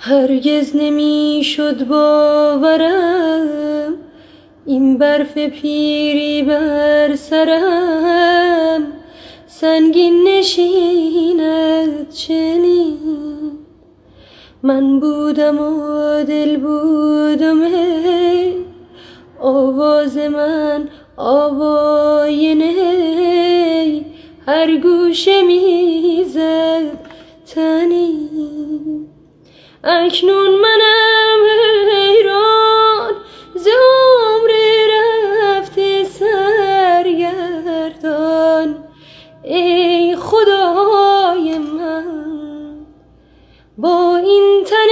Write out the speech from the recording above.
هرگز نمی شد باورم این برف پیری بر سرم سنگین نشیند چنین. من بودم و دل بودم ای آواز من آواینه، هر گوشه میزد تنی. اکنون منم حیران ز عمر رفته سرگردان، ای خدای من با این تن